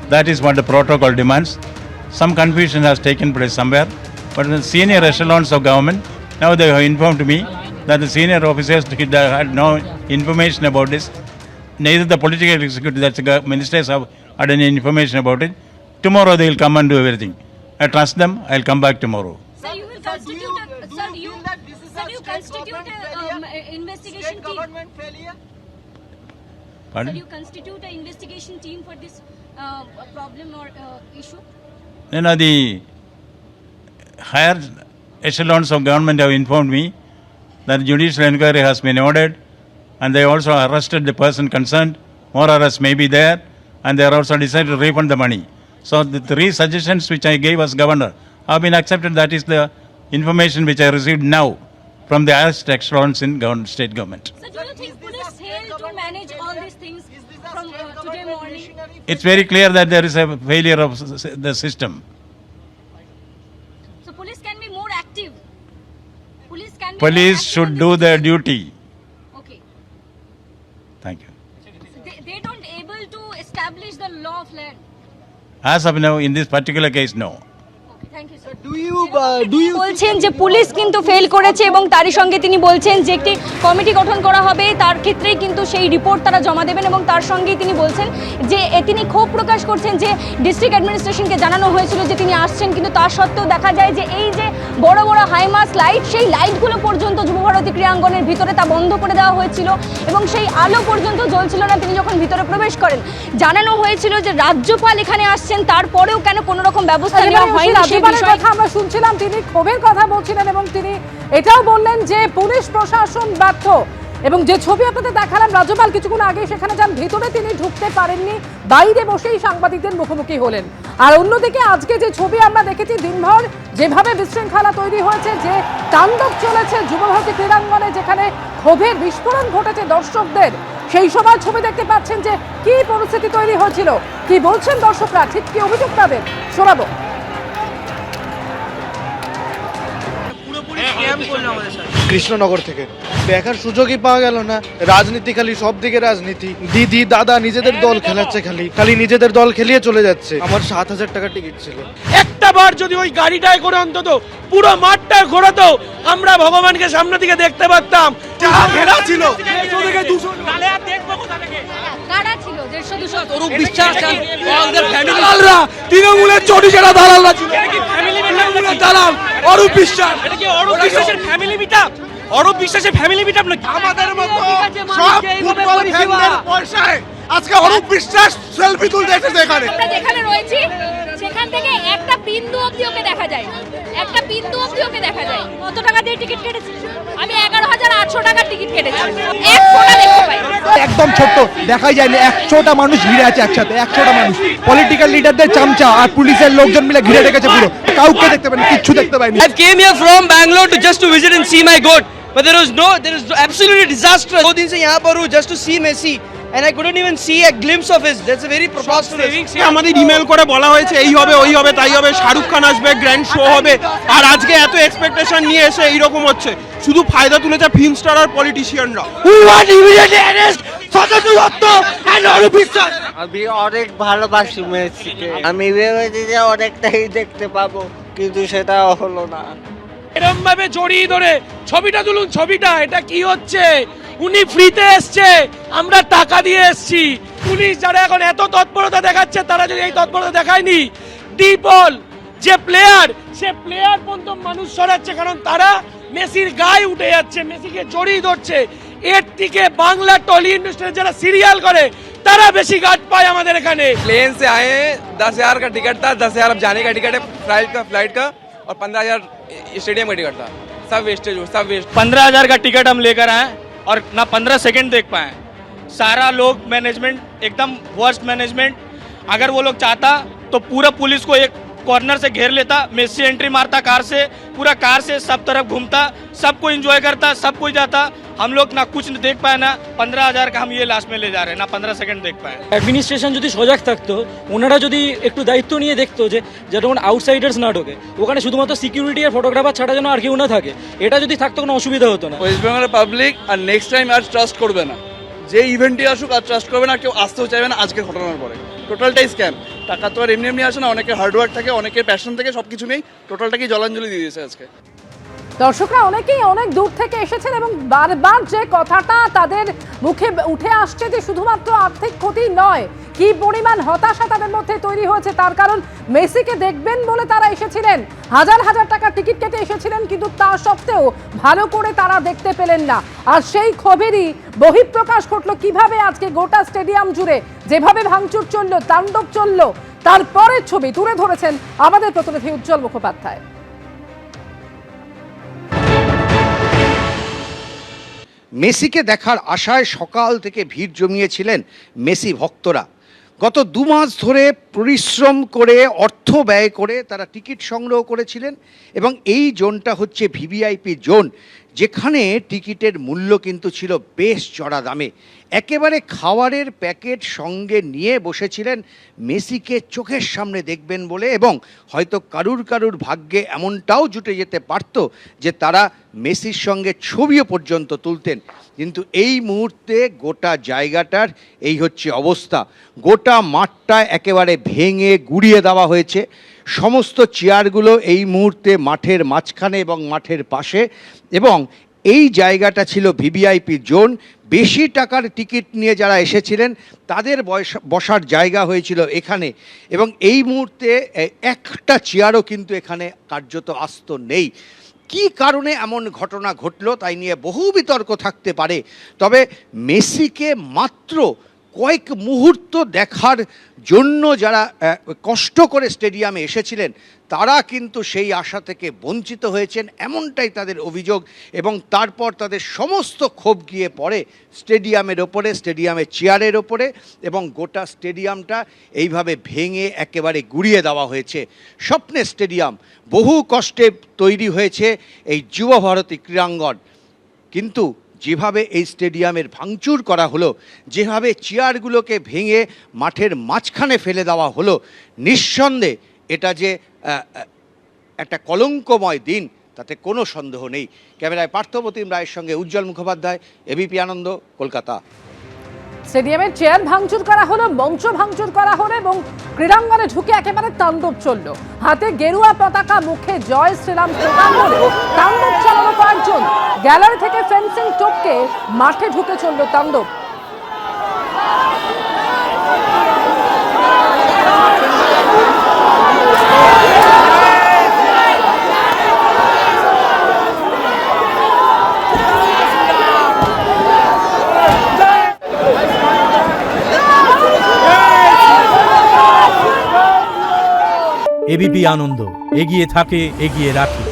That is what the protocol demands. Some confusion has taken place somewhere, but the senior echelons of government, now they have informed me that the senior officers had no information about this. Neither the political executive, that's the ministers, have had any information about it. Tomorrow they will come and do everything. I trust them. I'll come back tomorrow. Sir, you will constitute an investigation team. Government failure? Pardon? Sir, you constitute an investigation team for this problem or issue? No, the higher echelons of government have informed me that judicial inquiry has been ordered, and they also arrested the person concerned. More arrests may be there, and they are also decided to refund the money. So the 3 suggestions which I gave as governor have been accepted. That is the information which I received now from the highest echelons in state government. So do you think police failed to manage all these things from today morning? It's very clear that there is a failure of the system. So police can be more active. Police can be Police more active should in do this their situation. duty. Okay. Thank you. So they don't able to establish the law of land. As of now, in this particular case, no. Okay, thank you, sir. Do you বলছেন যে police কিন্তু fail করেছে এবং তারই সঙ্গে তিনি বলছেন যে একটি কমিটি গঠন করা হবে, তার ক্ষেত্রেই কিন্তু সেই রিপোর্ট তারা জমা দেবেন এবং তার সঙ্গেই তিনি বলছেন যে তিনি ক্ষোভ প্রকাশ করছেন যে ডিস্ট্রিক্ট অ্যাডমিনিস্ট্রেশনকে জানানো হয়েছিল যে তিনি আসছেন, কিন্তু তার সত্ত্বেও দেখা যায় যে এই যে বড় বড় হাইমাস লাইট, সেই লাইটগুলো পর্যন্ত যুবভারতী ক্রীড়াঙ্গনের ভিতরে তা বন্ধ করে দেওয়া হয়েছিল এবং সেই আলো পর্যন্ত জ্বলছিল না তিনি যখন ভিতরে প্রবেশ করেন। জানানো হয়েছিল যে রাজ্যপাল এখানে আসছেন, তারপরেও কেন কোনো রকম ব্যবস্থা নেওয়া হয়নি সেই বিষয়ে কথা আমরা শুনছিলাম। তিনি ক্ষোভের কথা বলছিলেন এবং তিনি এটাও বললেন যে পুলিশ প্রশাসন ব্যর্থ, এবং যে ছবি আপনাদের দেখালাম রাজ্যপাল কিছুক্ষণ আগে সেখানে যান, ভিতরে তিনি ঢুকতে পারেননি, বাইরে বসেই সাংবাদিকদের মুখোমুখি হলেন। আর অন্যদিকে আজকে যে ছবি আমরা দেখেছি, দিনভর যেভাবে বিশৃঙ্খলা তৈরি হয়েছে, যে তাণ্ডব চলেছে যুবভারতী ক্রীড়াঙ্গনে, যেখানে ক্ষোভের বিস্ফোরণ ঘটেছে দর্শকদের, সেই সময় ছবি দেখতে পাচ্ছেন যে কি পরিস্থিতি তৈরি হয়েছিল, কি বলছেন দর্শকরা, ঠিক কি অভিযোগ তাদের শোনাবো। কৃষ্ণনগর থেকে দেখার সুযোগই পাওয়া গেল না। রাজনীতি, খালি সব দিকে রাজনীতি। দিদি দাদা নিজেদের দল খেলাচ্ছে, খালি নিজেদের দল খেলিয়ে চলে যাচ্ছে। আমার 7,000 টাকা টিকিট ছিল। একটা বার যদি ওই গাড়িটায় করে অন্তত পুরো মাঠটা ঘোরাতো, আমরা ভগবানকে সামনে থেকে দেখতে পারতাম। ঘেরা ছিল, কারা ছিল 150-200? অরূপ বিশ্বাস, তৃণমূলের চটি যারা দালালরা ছিল, দালাল অরূপ বিশ্বাস। এটা কি অরূপ বিশ্বাসের ফ্যামিলি মিটআপ? অরূপ বিশ্বাসের ফ্যামিলি মিটআপ নাকি? আমাদের মতো সব ফুটবল ফ্যানদের পয়সায় আজকে অরূপ বিশ্বাস সেলফি তুলতে এসেছে এখানে। আমরা যেখানে রয়েছি সেখান থেকে একটা বিন্দু অবধি ওকে দেখা যায়, একটা বিন্দু অবধি ওকে দেখা যায়। কত টাকা দিয়ে টিকিট কেটেছি? আমি 11,800 টাকার টিকিট কেটেছি, এক ফোঁটা দেখতে পাই। একদম ছোট্ট, দেখাই যায়নি। 100টা মানুষ ঘিরে আছে একসাথে, 100টা মানুষ। পলিটিক্যাল লিডারদের চামচা আর পুলিশের লোকজন মিলে ঘিরে রেখেছে পুরো। কাউকে দেখতে পাইনি, কিচ্ছু দেখতে পাইনি। I came here from Bangalore to just to visit and see my goat, but there is absolutely disaster. 2 दिन से यहाँ पर हूँ just to see Messi, and I couldn't even see a glimpse of his. That's a very preposterous. আমাদের email করে বলা হয়েছে এই হবে, ওই হবে, তাই হবে, শাহরুখ খান আসবে, গ্র্যান্ড শো হবে, আর আজকে এত এক্সপেকটেশন নিয়ে এসে এইরকম হচ্ছে। শুধু ফায়দা তুলেছে ফিল্ম স্টার আর পলিটিশিয়ানরা। আমি অনেক ভালোবাসি মেসিকে, আমি ভেবেছি যে অনেকটাই দেখতে পাবো, কিন্তু সেটা হলো না। এরকম ভাবে জড়িয়ে ধরে ছবিটা তুলুন, ছবিটা এটা কি হচ্ছে? উনি ফ্রিতে এসছে, আমরা টাকা দিয়ে এসছি। পুলিশ যারা এখন এত তৎপরতা দেখাচ্ছে, তারা যদি এই তৎপরতা দেখায়নি, ডিপল যে প্লেয়ার, সে প্লেয়ার পর্যন্ত মানুষ সরাচ্ছে, কারণ তারা মেসির গায়ে উঠে যাচ্ছে, মেসিকে জড়িয়ে ধরছে। এর থেকে বাংলা টলি ইন্ডাস্ট্রি যারা সিরিয়াল করে তারা বেশি গার্ড পায় আমাদের এখানে। प्लेन से आए हैं, 10,000 का टिकट था, 10,000 अब जाने का टिकट है फ्लाइट का, और 15,000 स्टेडियम का टिकट था। सब वेस्टेज हो, सब वेस्ट। 15,000 का टिकट हम लेकर आए और ना 15 सेकंड देख पाए। सारा लोग मैनेजमेंट एकदम वर्स्ट मैनेजमेंट। अगर वो लोग चाहता तो पूरा पुलिस को एक कॉर्नर से घेर लेता, मेसी एंट्री मारता कार से, पूरा कार से सब तरफ घूमता, सबको एंजॉय करता, सब कोई जाता। हम लोग ना कुछ देख पाए, ना 15,000 का हम ये लास्ट में ले जा रहे हैं, ना 15 सेकंड देख पाए। অ্যাডমিনিস্ট্রেশন যদি সজাগ থাকতো, ওনারা যদি একটু দায়িত্ব নিয়ে দেখতো যে যখন আউটসাইডার্স না ঢোকে, ওখানে শুধুমাত্র সিকিউরিটি আর ফটোগ্রাফার ছাড়া যেন আর কেউ না থাকে, এটা যদি থাকতো কোনো অসুবিধা হতো না। ওয়েস্ট বেঙ্গলের পাবলিক আর নেক্সট টাইম আর ট্রাস্ট করবে না, যে ইভেন্টে আসুক আর ট্রাস্ট করবে না, কেউ আসতেও চাইবে না। আজকের ঘটনার পরে টোটালটাই স্ক্যাম। টাকা তো আর এমনি এমনি আসে না, অনেকের হার্ডওয়ার্ক থাকে, অনেকের প্যাশন থাকে, সব কিছু নেই, টোটালটাকেই জলাঞ্জলি দিয়ে দিয়েছে আজকে। দর্শকরা অনেকেই অনেক দূর থেকে এসেছেন এবং বারবার যে কথাটা তাদের মুখে উঠে আসছে যে শুধুমাত্র আর্থিক ক্ষতি নয়, কি পরিমাণ হতাশা তাদের মধ্যে তৈরি হয়েছে, তার কারণ মেসিকে দেখবেন বলে তারা এসেছিলেন, হাজার হাজার টাকার টিকিট কেটে এসেছিলেন, কিন্তু তা সত্ত্বেও ভালো করে তারা দেখতে পেলেন না। আর সেই ক্ষোভেরই বহিঃপ্রকাশ ঘটলো কিভাবে আজকে গোটা স্টেডিয়াম জুড়ে যেভাবে ভাঙচুর চললো, তাণ্ডব চললো, তারপরের ছবি তুলে ধরেছেন আমাদের প্রতিনিধি উজ্জ্বল মুখোপাধ্যায়। মেসিকে দেখার আশায় সকাল থেকে ভিড় জমিয়েছিলেন মেসি ভক্তরা। গত 2 মাস ধরে পরিশ্রম করে অর্থ ব্যয় করে তারা টিকিট সংগ্রহ করেছিলেন এবং এই জোনটা হচ্ছে ভিভিআইপি জোন, যেখানে টিকিটের মূল্য কিন্তু ছিল বেশ চড়া দামে। একেবারে খাবারের প্যাকেট সঙ্গে নিয়ে বসেছিলেন মেসিকে চোখের সামনে দেখবেন বলে, এবং হয়তো কারুর ভাগ্যে এমনটাও জুটে যেতে পারত যে তারা মেসির সঙ্গে ছবিও পর্যন্ত তুলতেন। কিন্তু এই মুহূর্তে গোটা জায়গাটার এই হচ্ছে অবস্থা। গোটা মাঠটা একেবারে ভেঙে গুড়িয়ে দেওয়া হয়েছে। সমস্ত চেয়ারগুলো এই মুহূর্তে মাঠের মাঝখানে এবং মাঠের পাশে, এবং এই জায়গাটা ছিল ভিভিআইপি জোন। বেশি টাকার টিকিট নিয়ে যারা এসেছিলেন তাদের বসার জায়গা হয়েছিল এখানে, এবং এই মুহূর্তে একটা চেয়ারও কিন্তু এখানে কার্যত আস্ত নেই। কি কারণে এমন ঘটনা ঘটলো তাই নিয়ে বহু বিতর্ক থাকতে পারে, তবে মেসিকে মাত্র কয়েক মুহূর্ত দেখার জন্য যারা কষ্ট করে স্টেডিয়ামে এসেছিলেন তারা কিন্তু সেই আশা থেকে বঞ্চিত হয়েছেন, এমনটাই তাদের অভিযোগ। এবং তারপর তাদের সমস্ত ক্ষোভ গিয়ে পড়ে স্টেডিয়ামের ওপরে, স্টেডিয়ামের চেয়ারের ওপরে, এবং গোটা স্টেডিয়ামটা এইভাবে ভেঙে একেবারে গুড়িয়ে দেওয়া হয়েছে। স্বপ্নের স্টেডিয়াম, বহু কষ্টে তৈরি হয়েছে এই যুব ভারতী ক্রীড়াঙ্গন, কিন্তু যেভাবে এই স্টেডিয়ামের ভাঙচুর করা হলো, যেভাবে চেয়ারগুলোকে ভেঙে মাঠের মাঝখানে ফেলে দেওয়া হলো, নিঃসন্দেহে এটা যে একটা কলঙ্কময় দিন তাতে কোনো সন্দেহ নেই। ক্যামেরায় পার্থপ্রতিম রায়ের সঙ্গে উজ্জ্বল মুখোপাধ্যায়, এবিপি আনন্দ, কলকাতা। স্টেডিয়ামের চেয়ার ভাঙচুর করা হলো, মঞ্চ ভাঙচুর করা হলো এবং ক্রীড়াঙ্গনে ঢুকে একেবারে তাণ্ডব চললো। হাতে গেরুয়া পতাকা, মুখে জয় শ্রীরাম স্লোগান বলে তাণ্ডব চালানো কয়েকজন। গ্যালারি থেকে ফেন্সিং টপকে মাঠে ঢুকে চললো তাণ্ডব। এবিপি আনন্দ, এগিয়ে থাকে, এগিয়ে রাখে।